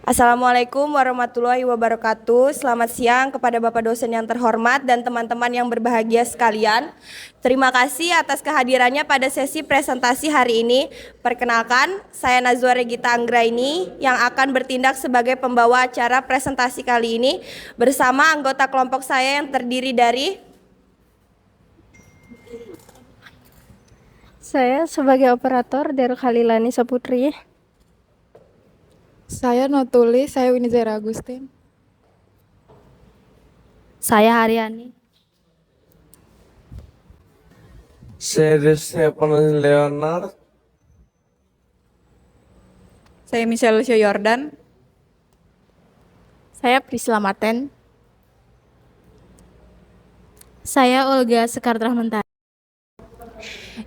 Assalamualaikum warahmatullahi wabarakatuh. Selamat siang kepada Bapak dosen yang terhormat dan teman-teman yang berbahagia sekalian. Terima kasih atas kehadirannya pada sesi presentasi hari ini. Perkenalkan, saya Nazwa Regita Anggraini yang akan bertindak sebagai pembawa acara presentasi kali ini bersama anggota kelompok saya yang terdiri dari Saya sebagai operator Daru Khalilani Saputri. Saya Notuli, saya Winnie Zaira Agustin. Saya Haryani. Saya Stephen Leonard. Saya Michelle Lucio Yordan. Saya Priscilla Marten. Saya Olga Sekartrahmentari.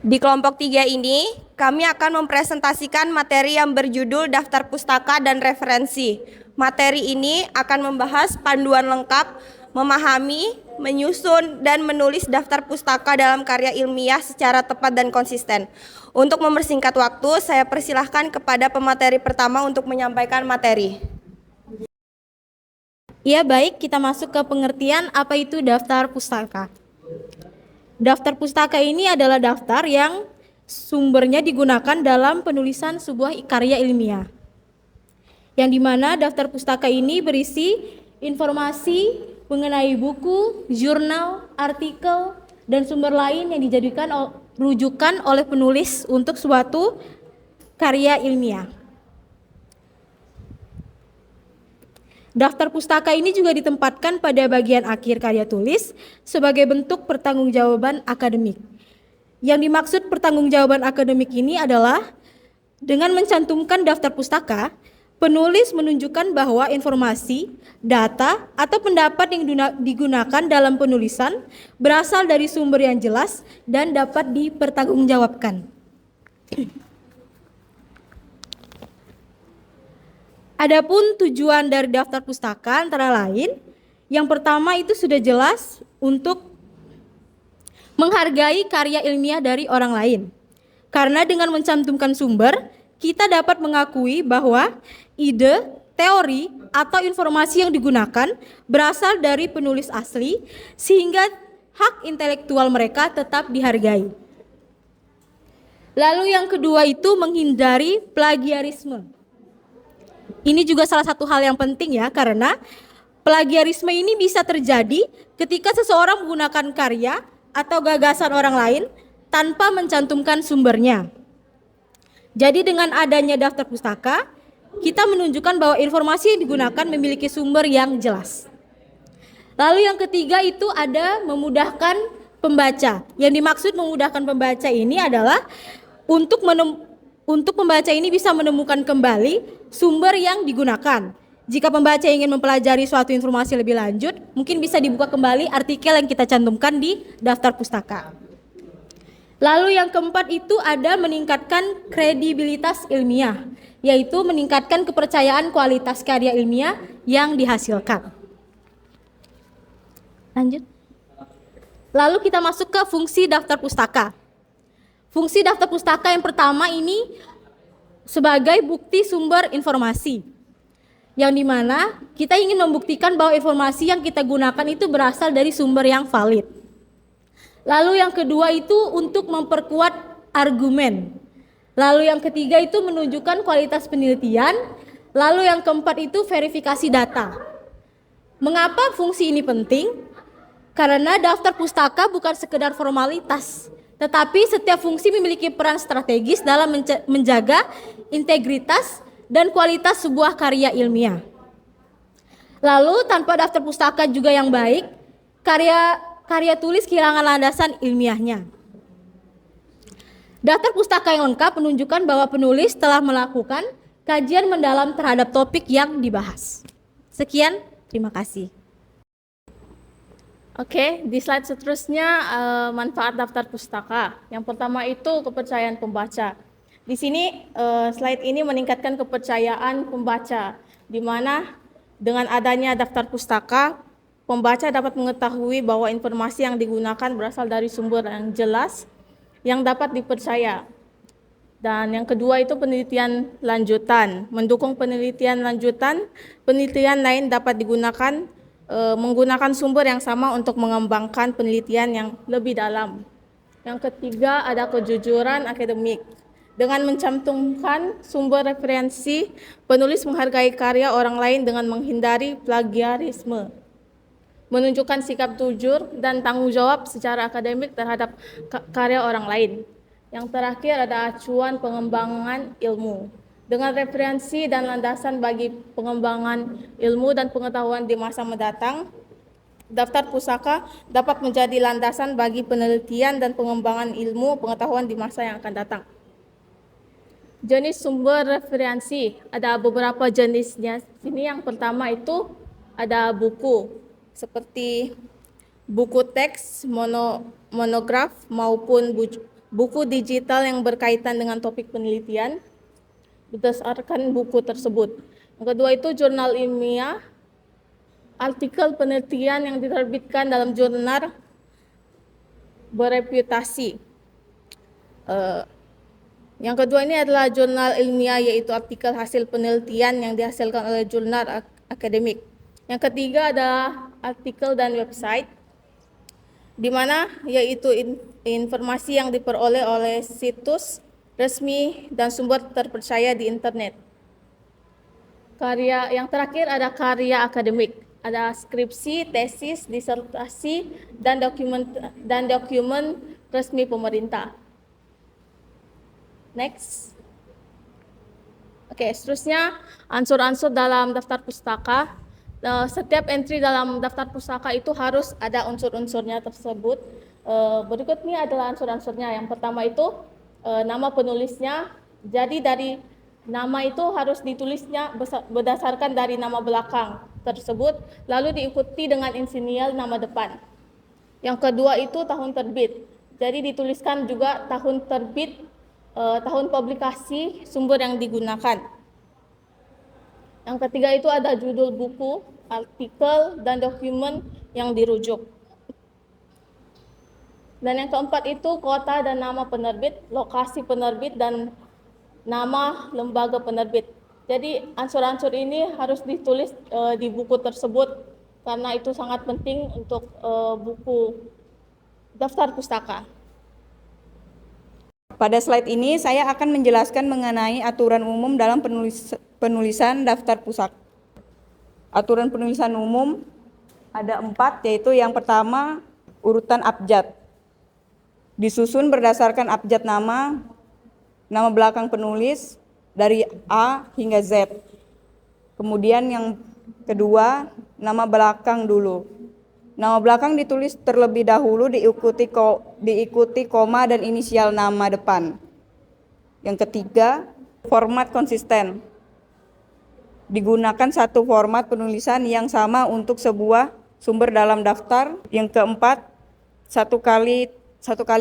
Di kelompok 3 ini, kami akan mempresentasikan materi yang berjudul Daftar Pustaka dan Referensi. Materi ini akan membahas panduan lengkap, memahami, menyusun, dan menulis daftar pustaka dalam karya ilmiah secara tepat dan konsisten. Untuk mempersingkat waktu, saya persilahkan kepada pemateri pertama untuk menyampaikan materi. Ya baik, kita masuk ke pengertian apa itu daftar pustaka. Daftar pustaka ini adalah daftar yang sumbernya digunakan dalam penulisan sebuah karya ilmiah. Yang dimana daftar pustaka ini berisi informasi mengenai buku, jurnal, artikel, dan sumber lain yang dijadikan rujukan oleh penulis untuk suatu karya ilmiah. Daftar pustaka ini juga ditempatkan pada bagian akhir karya tulis sebagai bentuk pertanggungjawaban akademik. Yang dimaksud pertanggungjawaban akademik ini adalah dengan mencantumkan daftar pustaka, penulis menunjukkan bahwa informasi, data, atau pendapat yang digunakan dalam penulisan berasal dari sumber yang jelas dan dapat dipertanggungjawabkan. Adapun tujuan dari daftar pustaka antara lain, yang pertama itu sudah jelas untuk menghargai karya ilmiah dari orang lain. Karena dengan mencantumkan sumber, kita dapat mengakui bahwa ide, teori, atau informasi yang digunakan berasal dari penulis asli, sehingga hak intelektual mereka tetap dihargai. Lalu yang kedua itu menghindari plagiarisme. Ini juga salah satu hal yang penting ya, karena plagiarisme ini bisa terjadi ketika seseorang menggunakan karya atau gagasan orang lain tanpa mencantumkan sumbernya. Jadi dengan adanya daftar pustaka, kita menunjukkan bahwa informasi yang digunakan memiliki sumber yang jelas. Lalu yang ketiga itu ada memudahkan pembaca. Yang dimaksud memudahkan pembaca ini adalah untuk pembaca ini bisa menemukan kembali sumber yang digunakan. Jika pembaca ingin mempelajari suatu informasi lebih lanjut, mungkin bisa dibuka kembali artikel yang kita cantumkan di daftar pustaka. Lalu yang keempat itu ada meningkatkan kredibilitas ilmiah, yaitu meningkatkan kepercayaan kualitas karya ilmiah yang dihasilkan. Lanjut. Lalu kita masuk ke fungsi daftar pustaka. Fungsi daftar pustaka yang pertama ini sebagai bukti sumber informasi, yang dimana kita ingin membuktikan bahwa informasi yang kita gunakan itu berasal dari sumber yang valid. Lalu yang kedua itu untuk memperkuat argumen. Lalu yang ketiga itu menunjukkan kualitas penelitian. Lalu yang keempat itu verifikasi data. Mengapa fungsi ini penting? Karena daftar pustaka bukan sekedar formalitas, tetapi setiap fungsi memiliki peran strategis dalam menjaga integritas dan kualitas sebuah karya ilmiah. Lalu tanpa daftar pustaka juga yang baik, karya tulis kehilangan landasan ilmiahnya. Daftar pustaka yang lengkap menunjukkan bahwa penulis telah melakukan kajian mendalam terhadap topik yang dibahas. Sekian, terima kasih. Oke, di slide seterusnya manfaat daftar pustaka. Yang pertama itu kepercayaan pembaca. Di sini slide ini meningkatkan kepercayaan pembaca, di mana dengan adanya daftar pustaka, pembaca dapat mengetahui bahwa informasi yang digunakan berasal dari sumber yang jelas, yang dapat dipercaya. Dan yang kedua itu penelitian lanjutan. Mendukung penelitian lanjutan, penelitian lain dapat digunakan menggunakan sumber yang sama untuk mengembangkan penelitian yang lebih dalam. Yang ketiga ada kejujuran akademik. Dengan mencantumkan sumber referensi, penulis menghargai karya orang lain dengan menghindari plagiarisme. Menunjukkan sikap jujur dan tanggung jawab secara akademik terhadap karya orang lain. Yang terakhir ada acuan pengembangan ilmu. Dengan referensi dan landasan bagi pengembangan ilmu dan pengetahuan di masa mendatang, daftar pusaka dapat menjadi landasan bagi penelitian dan pengembangan ilmu pengetahuan di masa yang akan datang. Jenis sumber referensi, ada beberapa jenisnya. Sini yang pertama itu ada buku, seperti buku teks, monograf maupun buku digital yang berkaitan dengan topik penelitian berdasarkan buku tersebut. Yang kedua itu jurnal ilmiah, artikel penelitian yang diterbitkan dalam jurnal bereputasi. Yang kedua ini adalah jurnal ilmiah, yaitu artikel hasil penelitian yang dihasilkan oleh jurnal akademik. Yang ketiga adalah artikel dan website, di mana yaitu informasi yang diperoleh oleh situs resmi dan sumber terpercaya di internet. Karya yang terakhir ada karya akademik, ada skripsi, tesis, disertasi, dan dokumen resmi pemerintah. Next. Oke, seterusnya unsur-unsur dalam daftar pustaka. Setiap entry dalam daftar pustaka itu harus ada unsur-unsurnya tersebut. Berikut ini adalah unsur-unsurnya. Yang pertama itu nama penulisnya. Jadi dari nama itu harus ditulisnya berdasarkan dari nama belakang tersebut, lalu diikuti dengan inisial nama depan. Yang kedua itu tahun terbit. Jadi dituliskan juga tahun terbit, tahun publikasi, sumber yang digunakan. Yang ketiga itu ada judul buku, artikel, dan dokumen yang dirujuk. Dan yang keempat itu kota dan nama penerbit, lokasi penerbit, dan nama lembaga penerbit. Jadi unsur-unsur ini harus ditulis di buku tersebut karena itu sangat penting untuk buku daftar pustaka. Pada slide ini saya akan menjelaskan mengenai aturan umum dalam penulisan daftar pusaka. Aturan penulisan umum ada 4, yaitu yang pertama urutan abjad. Disusun berdasarkan abjad nama belakang penulis dari A hingga Z. Kemudian yang kedua, nama belakang dulu. Nama belakang ditulis terlebih dahulu diikuti koma dan inisial nama depan. Yang ketiga, format konsisten. Digunakan satu format penulisan yang sama untuk sebuah sumber dalam daftar. Yang keempat, satu kali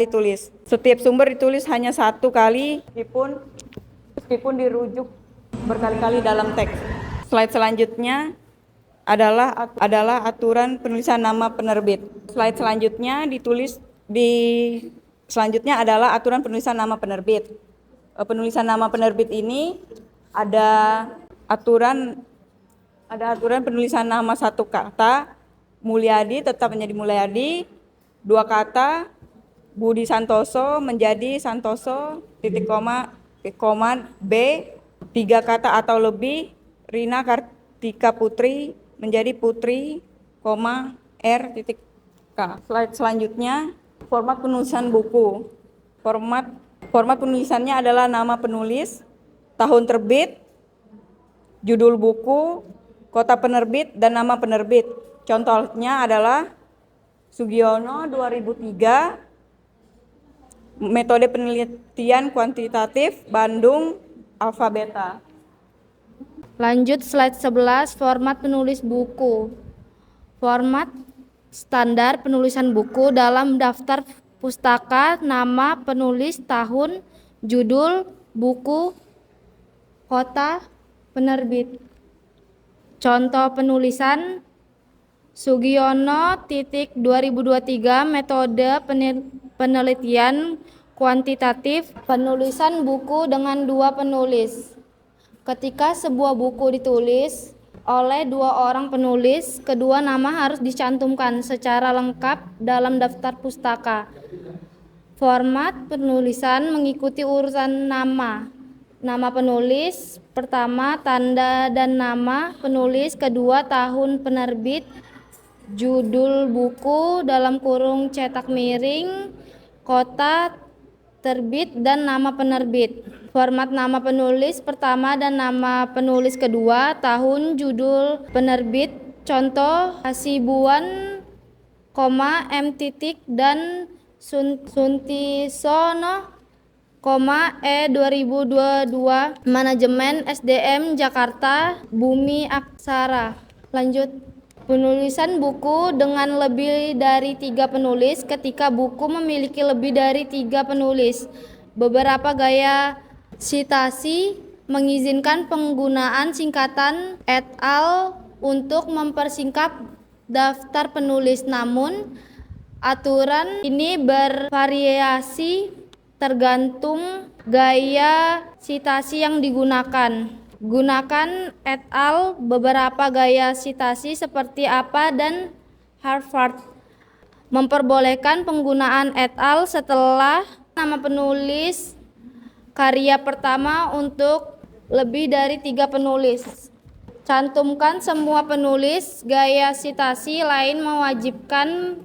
tulis. Setiap sumber ditulis hanya satu kali meskipun dirujuk berkali-kali dalam teks. Slide selanjutnya adalah aturan penulisan nama penerbit. Slide selanjutnya selanjutnya adalah aturan penulisan nama penerbit. Penulisan nama penerbit ini ada aturan penulisan nama satu kata, Mulyadi tetap menjadi Mulyadi, 2 kata, Budi Santoso menjadi Santoso, titik koma, B, 3 kata atau lebih, Rina Kartika Putri menjadi Putri, R, titik K. Slide selanjutnya, format penulisan buku. Format penulisannya adalah nama penulis, tahun terbit, judul buku, kota penerbit, dan nama penerbit. Contohnya adalah Sugiono 2003, metode penelitian kuantitatif, Bandung, Alfa Beta. Lanjut slide 11, format penulis buku. Format standar penulisan buku dalam daftar pustaka, nama penulis, tahun, judul, buku, kota, penerbit. Contoh penulisan Sugiono 2023, metode penelitian kuantitatif, penulisan buku dengan dua penulis. Ketika sebuah buku ditulis oleh dua orang penulis, kedua nama harus dicantumkan secara lengkap dalam daftar pustaka. Format penulisan mengikuti urutan nama. Nama penulis, pertama tanda dan nama penulis, kedua tahun penerbit, judul buku dalam kurung cetak miring, kota terbit dan nama penerbit. Format nama penulis pertama dan nama penulis kedua, tahun, judul penerbit, contoh Hasibuan, M titik dan Suntisono, E 2022, Manajemen SDM Jakarta, Bumi Aksara. Lanjut. Penulisan buku dengan lebih dari 3 penulis ketika buku memiliki lebih dari 3 penulis. Beberapa gaya sitasi mengizinkan penggunaan singkatan et al. Untuk mempersingkat daftar penulis. Namun, aturan ini bervariasi tergantung gaya sitasi yang digunakan. Gunakan et al. Beberapa gaya sitasi seperti apa dan Harvard memperbolehkan penggunaan et al. Setelah nama penulis karya pertama untuk lebih dari 3 penulis. Cantumkan semua penulis. Gaya sitasi lain mewajibkan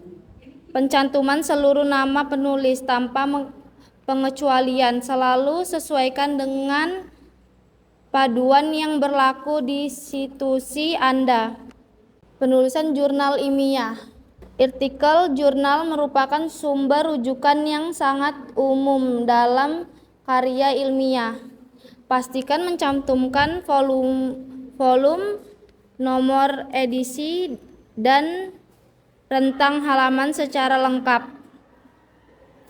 pencantuman seluruh nama penulis tanpa pengecualian. Selalu sesuaikan dengan paduan yang berlaku di institusi Anda. Penulisan jurnal ilmiah. Artikel jurnal merupakan sumber rujukan yang sangat umum dalam karya ilmiah. Pastikan mencantumkan volume, nomor edisi, dan rentang halaman secara lengkap.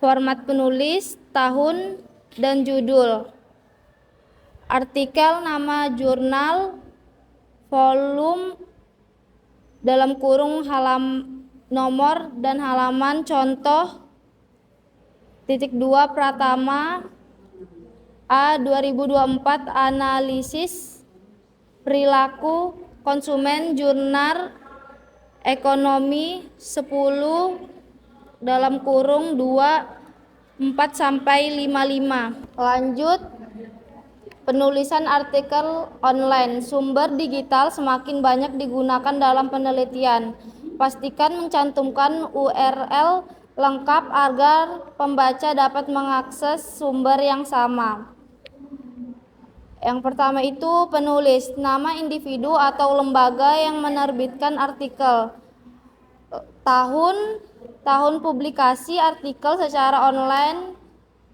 Format penulis, tahun, dan judul. Artikel, nama jurnal, volume dalam kurung nomor dan halaman, contoh .2 Pratama A 2024, analisis perilaku konsumen jurnal ekonomi 10 dalam kurung 2 4 sampai 55. Lanjut. Penulisan artikel online. Sumber digital semakin banyak digunakan dalam penelitian. Pastikan mencantumkan URL lengkap agar pembaca dapat mengakses sumber yang sama. Yang pertama itu penulis, nama individu atau lembaga yang menerbitkan artikel. Tahun publikasi artikel secara online.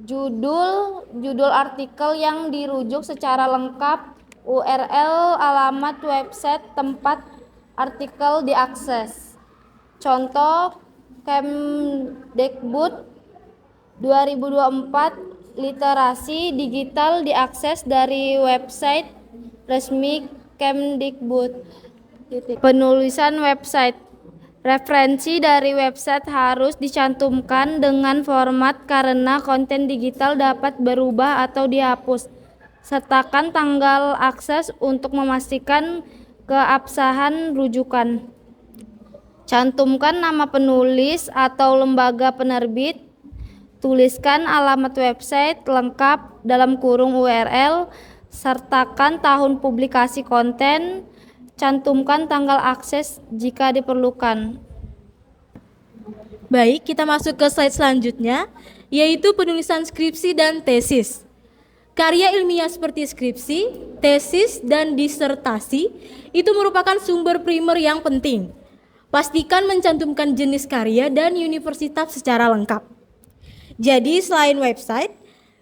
Judul artikel yang dirujuk secara lengkap, URL, alamat website tempat artikel diakses. Contoh Kemdikbud 2024, literasi digital diakses dari website resmi Kemdikbud. Penulisan website. Referensi dari website harus dicantumkan dengan format karena konten digital dapat berubah atau dihapus. Sertakan tanggal akses untuk memastikan keabsahan rujukan. Cantumkan nama penulis atau lembaga penerbit. Tuliskan alamat website lengkap dalam kurung URL. Sertakan tahun publikasi konten. Cantumkan tanggal akses jika diperlukan. Baik, kita masuk ke slide selanjutnya, yaitu penulisan skripsi dan tesis. Karya ilmiah seperti skripsi, tesis, dan disertasi itu merupakan sumber primer yang penting. Pastikan mencantumkan jenis karya dan universitas secara lengkap. Jadi selain website,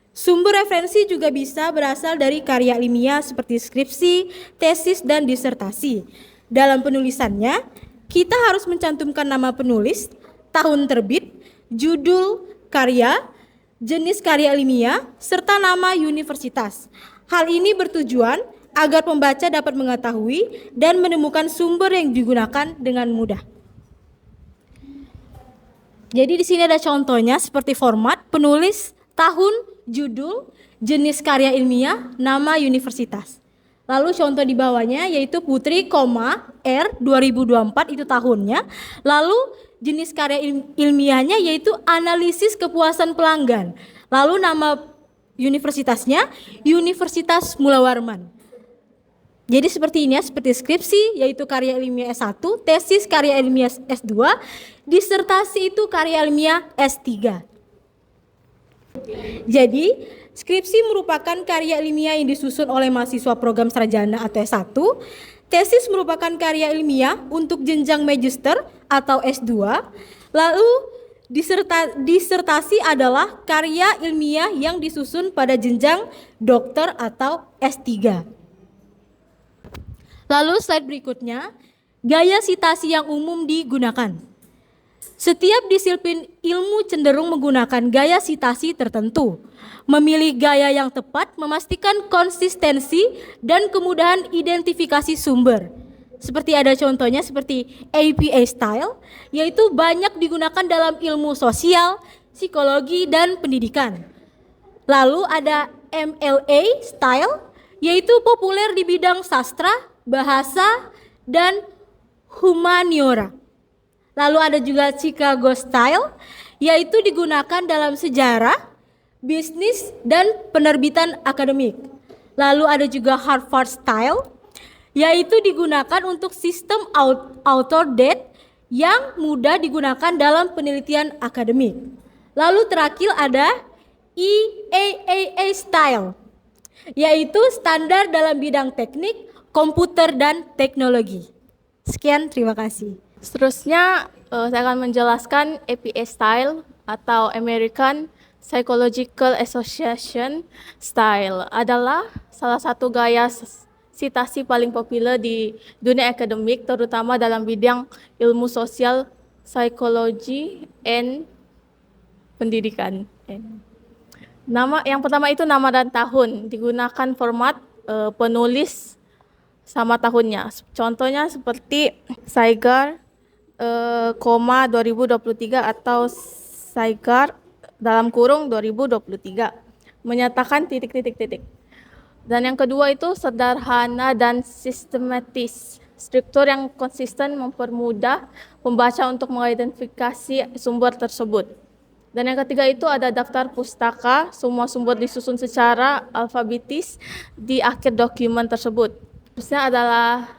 sumber referensi juga bisa berasal dari karya ilmiah seperti skripsi, tesis, dan disertasi. Dalam penulisannya, kita harus mencantumkan nama penulis, tahun terbit, judul karya, jenis karya ilmiah, serta nama universitas. Hal ini bertujuan agar pembaca dapat mengetahui dan menemukan sumber yang digunakan dengan mudah. Jadi di sini ada contohnya seperti format penulis, tahun, judul, jenis karya ilmiah, nama universitas. Lalu contoh di bawahnya yaitu Putri, R 2024 itu tahunnya. Lalu jenis karya ilmiahnya yaitu analisis kepuasan pelanggan. Lalu nama universitasnya Universitas Mula Warman. Jadi seperti ini ya, seperti skripsi yaitu karya ilmiah S1, tesis karya ilmiah S2, disertasi itu karya ilmiah S3. Jadi skripsi merupakan karya ilmiah yang disusun oleh mahasiswa program sarjana atau S1. Tesis merupakan karya ilmiah untuk jenjang magister atau S2. Lalu disertasi adalah karya ilmiah yang disusun pada jenjang dokter atau S3. Lalu slide berikutnya, gaya sitasi yang umum digunakan. Setiap disiplin ilmu cenderung menggunakan gaya sitasi tertentu. Memilih gaya yang tepat memastikan konsistensi dan kemudahan identifikasi sumber. Seperti ada contohnya seperti APA style, yaitu banyak digunakan dalam ilmu sosial, psikologi, dan pendidikan. Lalu ada MLA style, yaitu populer di bidang sastra, bahasa, dan humaniora. Lalu ada juga Chicago style, yaitu digunakan dalam sejarah, bisnis, dan penerbitan akademik. Lalu ada juga Harvard style, yaitu digunakan untuk sistem author date yang mudah digunakan dalam penelitian akademik. Lalu terakhir ada EAAA style, yaitu standar dalam bidang teknik, komputer, dan teknologi. Sekian, terima kasih. Seterusnya saya akan menjelaskan APA style atau American Psychological Association style adalah salah satu gaya sitasi paling populer di dunia akademik, terutama dalam bidang ilmu sosial, psikologi, dan pendidikan. Nama yang pertama itu nama dan tahun, digunakan format penulis sama tahunnya. Contohnya seperti Saigar, 2023 atau Saigar dalam kurung 2023 menyatakan titik. Dan yang kedua itu sederhana dan sistematis. Struktur yang konsisten mempermudah pembaca untuk mengidentifikasi sumber tersebut. Dan yang ketiga itu ada daftar pustaka, semua sumber disusun secara alfabetis di akhir dokumen tersebut. Terusnya adalah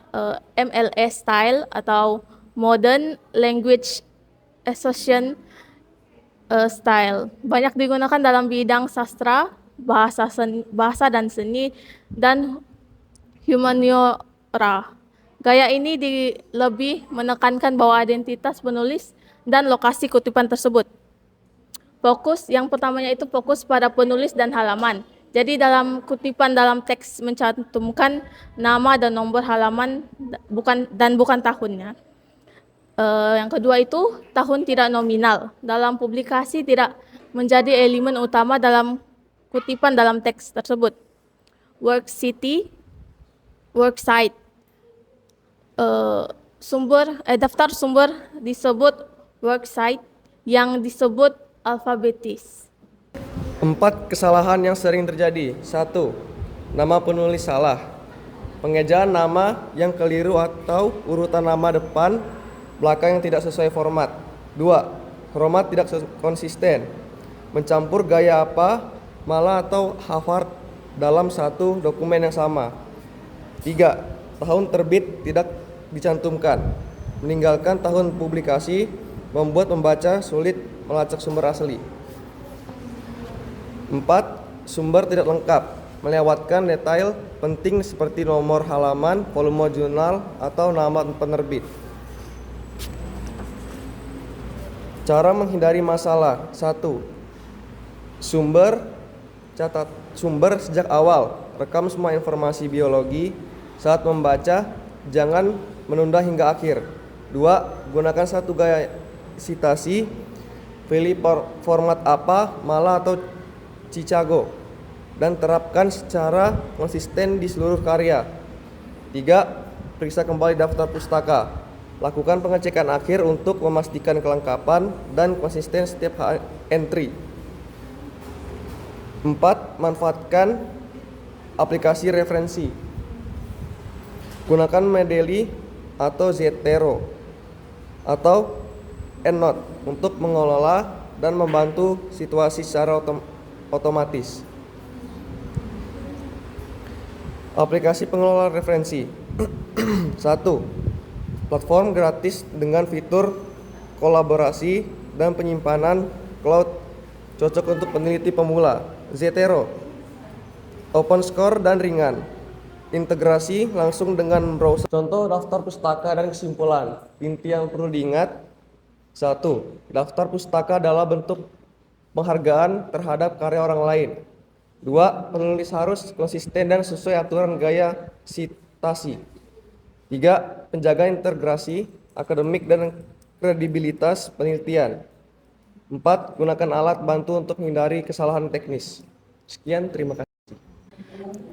MLS style atau Modern Language Association style. Banyak digunakan dalam bidang sastra, bahasa dan seni, dan humaniora. Gaya ini lebih menekankan bahwa identitas penulis dan lokasi kutipan tersebut. Fokus yang pertamanya itu fokus pada penulis dan halaman. Jadi dalam kutipan dalam teks mencantumkan nama dan nomor halaman bukan tahunnya. Yang kedua itu tahun tidak nominal. Dalam publikasi tidak menjadi elemen utama dalam kutipan dalam teks tersebut. Worksite. Daftar sumber disebut worksite yang disebut alfabetis. 4 kesalahan yang sering terjadi. 1. Nama penulis salah. Pengejaan nama yang keliru atau urutan nama depan belakang yang tidak sesuai format. 2. Format tidak konsisten. Mencampur gaya apa, malah atau Harvard dalam satu dokumen yang sama. 3. Tahun terbit tidak dicantumkan. Meninggalkan tahun publikasi membuat pembaca sulit melacak sumber asli. 4. Sumber tidak lengkap. Melewatkan detail penting seperti nomor halaman, volume jurnal, atau nama penerbit. Cara menghindari masalah. 1. Sumber sejak awal. Rekam semua informasi biologi saat membaca, jangan menunda hingga akhir. 2. Gunakan satu gaya sitasi. Pilih format apa, malah atau Chicago, dan terapkan secara konsisten di seluruh karya. 3. Periksa kembali daftar pustaka. Lakukan pengecekan akhir untuk memastikan kelengkapan dan konsisten setiap entry. 4. Manfaatkan aplikasi referensi. Gunakan Mendeley atau Zotero atau EndNote untuk mengelola dan membantu situasi secara otomatis. Aplikasi pengelola referensi. 1. Platform gratis dengan fitur kolaborasi dan penyimpanan cloud cocok untuk peneliti pemula. Zotero, open source dan ringan. Integrasi langsung dengan browser. Contoh daftar pustaka dan kesimpulan. Inti yang perlu diingat. 1. Daftar pustaka adalah bentuk penghargaan terhadap karya orang lain. 2. Penulis harus konsisten dan sesuai aturan gaya sitasi. 3. Penjaga integrasi akademik dan kredibilitas penelitian. 4. Gunakan alat bantu untuk menghindari kesalahan teknis. Sekian, terima kasih.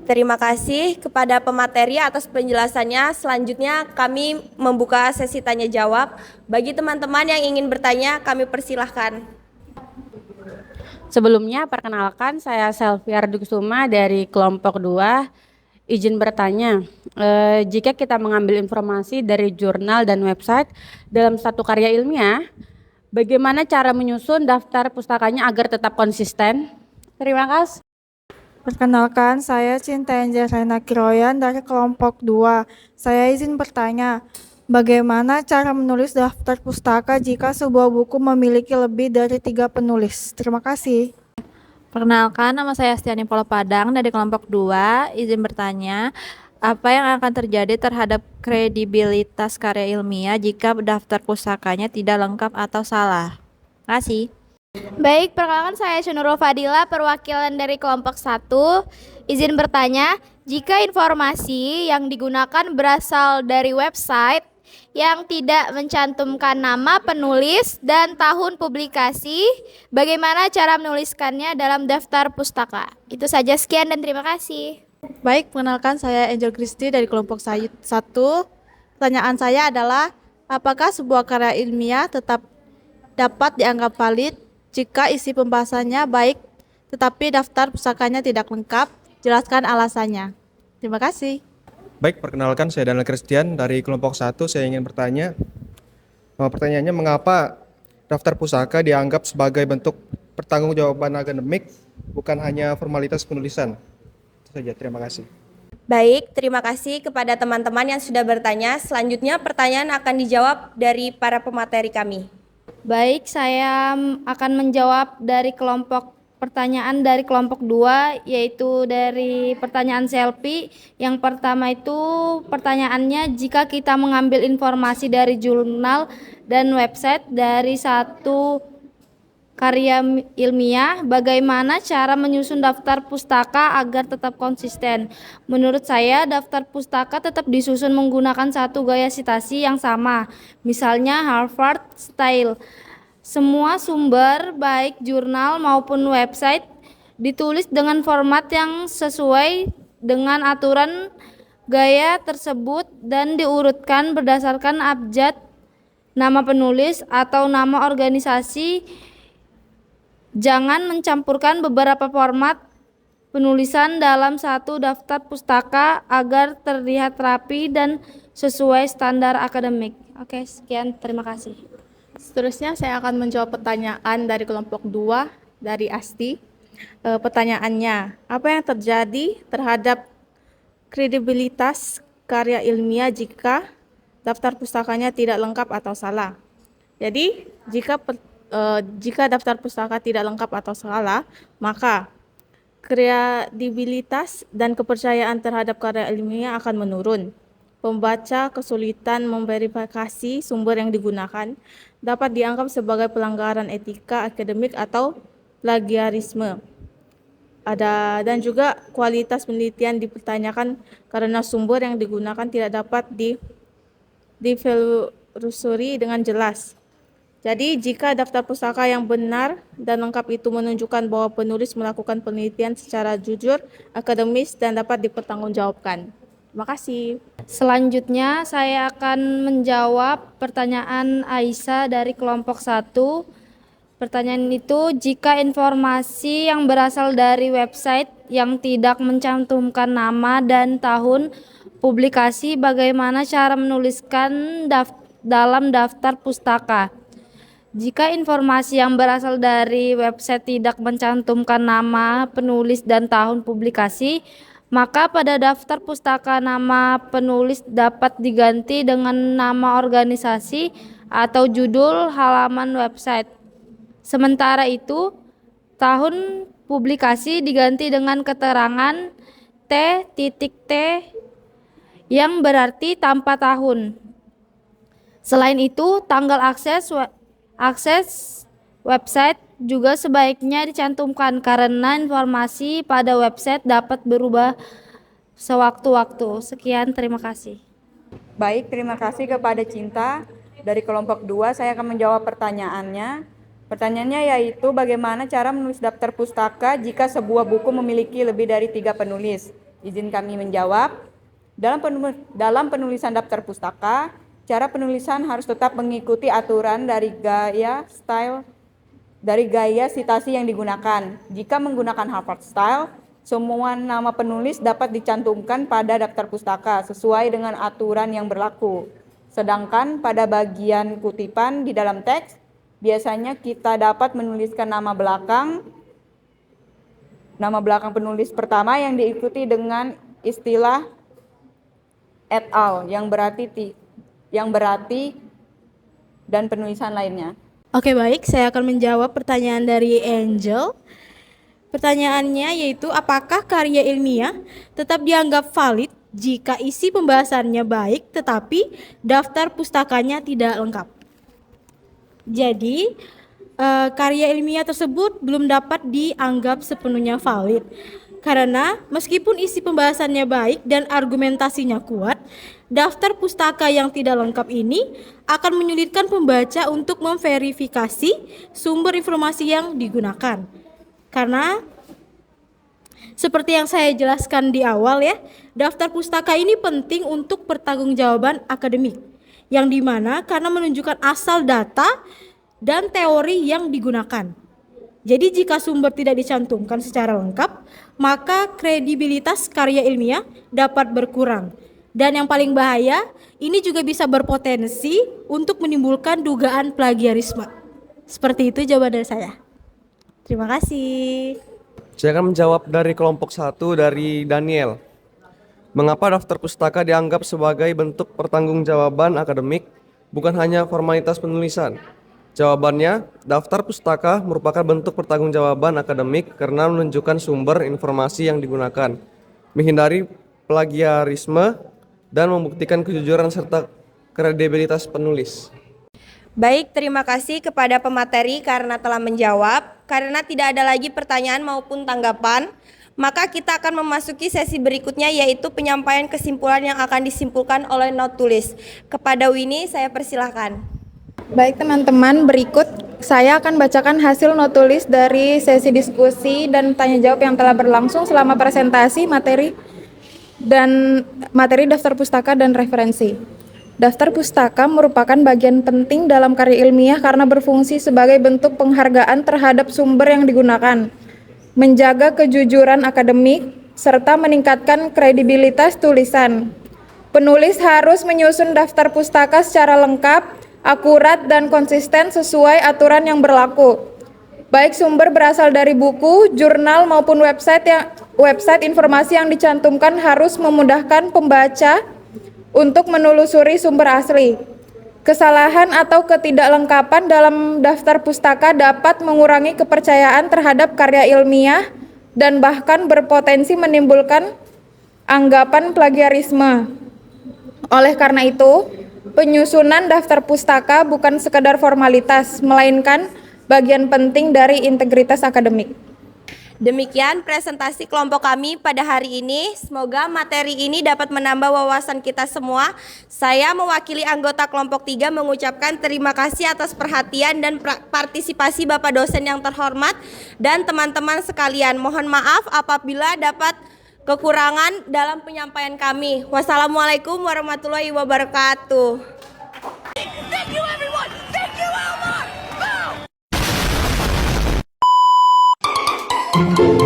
Terima kasih kepada pemateri atas penjelasannya. Selanjutnya kami membuka sesi tanya jawab. Bagi teman-teman yang ingin bertanya, kami persilahkan. Sebelumnya, perkenalkan saya Selviar Duksuma dari kelompok 2. Izin bertanya, jika kita mengambil informasi dari jurnal dan website dalam satu karya ilmiah, bagaimana cara menyusun daftar pustakanya agar tetap konsisten? Terima kasih. Perkenalkan, saya Cinta Angelina Kiroyan dari kelompok 2. Saya izin bertanya, bagaimana cara menulis daftar pustaka jika sebuah buku memiliki lebih dari 3 penulis? Terima kasih. Perkenalkan, nama saya Astiani Polo Padang dari kelompok 2. Izin bertanya, apa yang akan terjadi terhadap kredibilitas karya ilmiah jika daftar pustakanya tidak lengkap atau salah? Terima kasih. Baik, perkenalkan saya Shunurul Fadila, perwakilan dari kelompok 1. Izin bertanya, jika informasi yang digunakan berasal dari website yang tidak mencantumkan nama penulis dan tahun publikasi, bagaimana cara menuliskannya dalam daftar pustaka? Itu saja, sekian dan terima kasih. Baik, perkenalkan saya Angel Christy dari kelompok 1. Pertanyaan saya adalah, apakah sebuah karya ilmiah tetap dapat dianggap valid jika isi pembahasannya baik tetapi daftar pustakanya tidak lengkap? Jelaskan alasannya. Terima kasih. Baik, perkenalkan saya Daniel Christian dari kelompok 1. Saya ingin bertanya, pertanyaannya mengapa daftar pustaka dianggap sebagai bentuk pertanggungjawaban akademik, bukan hanya formalitas penulisan? Itu saja, terima kasih. Baik, terima kasih kepada teman-teman yang sudah bertanya. Selanjutnya pertanyaan akan dijawab dari para pemateri kami. Baik, saya akan menjawab dari pertanyaan dari kelompok 2, yaitu dari pertanyaan Selfie. Yang pertama itu pertanyaannya, jika kita mengambil informasi dari jurnal dan website dari satu karya ilmiah, bagaimana cara menyusun daftar pustaka agar tetap konsisten? Menurut saya, daftar pustaka tetap disusun menggunakan satu gaya sitasi yang sama, misalnya Harvard Style. Semua sumber, baik jurnal maupun website, ditulis dengan format yang sesuai dengan aturan gaya tersebut dan diurutkan berdasarkan abjad nama penulis atau nama organisasi. Jangan mencampurkan beberapa format penulisan dalam satu daftar pustaka agar terlihat rapi dan sesuai standar akademik. Oke, sekian, terima kasih. Seterusnya saya akan menjawab pertanyaan dari kelompok 2 dari Asti. Pertanyaannya, apa yang terjadi terhadap kredibilitas karya ilmiah jika daftar pustakanya tidak lengkap atau salah? Jadi, jika daftar pustaka tidak lengkap atau salah, maka kredibilitas dan kepercayaan terhadap karya ilmiah akan menurun. Pembaca kesulitan memverifikasi sumber yang digunakan, dapat dianggap sebagai pelanggaran etika akademik atau plagiarisme. Dan juga kualitas penelitian dipertanyakan karena sumber yang digunakan tidak dapat ditelusuri dengan jelas. Jadi, jika daftar pustaka yang benar dan lengkap itu menunjukkan bahwa penulis melakukan penelitian secara jujur, akademis, dan dapat dipertanggungjawabkan. Terima kasih. Selanjutnya, saya akan menjawab pertanyaan Aisyah dari kelompok 1. Pertanyaan itu, jika informasi yang berasal dari website yang tidak mencantumkan nama dan tahun publikasi, bagaimana cara menuliskan dalam daftar pustaka? Jika informasi yang berasal dari website tidak mencantumkan nama penulis dan tahun publikasi, maka pada daftar pustaka nama penulis dapat diganti dengan nama organisasi atau judul halaman website. Sementara itu, tahun publikasi diganti dengan keterangan T.T yang berarti tanpa tahun. Selain itu, tanggal akses website juga sebaiknya dicantumkan karena informasi pada website dapat berubah sewaktu-waktu. Sekian, terima kasih. Baik, terima kasih kepada Cinta. Dari kelompok 2 saya akan menjawab pertanyaannya. Pertanyaannya yaitu bagaimana cara menulis daftar pustaka jika sebuah buku memiliki lebih dari 3 penulis. Izin kami menjawab. Dalam penulisan daftar pustaka, cara penulisan harus tetap mengikuti aturan dari gaya citasi yang digunakan. Jika menggunakan Harvard Style, semua nama penulis dapat dicantumkan pada daftar pustaka sesuai dengan aturan yang berlaku. Sedangkan pada bagian kutipan di dalam teks, biasanya kita dapat menuliskan nama belakang penulis pertama yang diikuti dengan istilah et al. yang berarti dan penulisan lainnya. Oke, baik, saya akan menjawab pertanyaan dari Angel. Pertanyaannya yaitu, apakah karya ilmiah tetap dianggap valid jika isi pembahasannya baik tetapi daftar pustakanya tidak lengkap? Jadi, karya ilmiah tersebut belum dapat dianggap sepenuhnya valid karena meskipun isi pembahasannya baik dan argumentasinya kuat, daftar pustaka yang tidak lengkap ini akan menyulitkan pembaca untuk memverifikasi sumber informasi yang digunakan. Karena seperti yang saya jelaskan di awal ya, daftar pustaka ini penting untuk pertanggungjawaban akademik, yang dimana karena menunjukkan asal data dan teori yang digunakan. Jadi jika sumber tidak dicantumkan secara lengkap, maka kredibilitas karya ilmiah dapat berkurang. Dan yang paling bahaya, ini juga bisa berpotensi untuk menimbulkan dugaan plagiarisme. Seperti itu jawaban dari saya. Terima kasih. Saya akan menjawab dari kelompok 1 dari Daniel. Mengapa daftar pustaka dianggap sebagai bentuk pertanggungjawaban akademik, bukan hanya formalitas penulisan? Jawabannya, daftar pustaka merupakan bentuk pertanggungjawaban akademik karena menunjukkan sumber informasi yang digunakan, menghindari plagiarisme, dan membuktikan kejujuran serta kredibilitas penulis. Baik, terima kasih kepada pemateri karena telah menjawab. Karena tidak ada lagi pertanyaan maupun tanggapan, maka kita akan memasuki sesi berikutnya yaitu penyampaian kesimpulan yang akan disimpulkan oleh not tulis. Kepada Winnie, saya persilahkan. Baik teman-teman, berikut saya akan bacakan hasil not tulis dari sesi diskusi dan tanya jawab yang telah berlangsung selama presentasi materi daftar pustaka dan referensi. Daftar pustaka merupakan bagian penting dalam karya ilmiah karena berfungsi sebagai bentuk penghargaan terhadap sumber yang digunakan, menjaga kejujuran akademik, serta meningkatkan kredibilitas tulisan. Penulis harus menyusun daftar pustaka secara lengkap, akurat, dan konsisten sesuai aturan yang berlaku. Baik sumber berasal dari buku, jurnal, maupun website informasi yang dicantumkan harus memudahkan pembaca untuk menelusuri sumber asli. Kesalahan atau ketidaklengkapan dalam daftar pustaka dapat mengurangi kepercayaan terhadap karya ilmiah dan bahkan berpotensi menimbulkan anggapan plagiarisme. Oleh karena itu, penyusunan daftar pustaka bukan sekedar formalitas, melainkan bagian penting dari integritas akademik. Demikian presentasi kelompok kami pada hari ini. Semoga materi ini dapat menambah wawasan kita semua. Saya mewakili anggota kelompok 3 mengucapkan terima kasih atas perhatian dan partisipasi Bapak dosen yang terhormat dan teman-teman sekalian. Mohon maaf apabila dapat kekurangan dalam penyampaian kami. Wassalamualaikum warahmatullahi wabarakatuh. Thank you everyone. Thank you Elmar. kasih.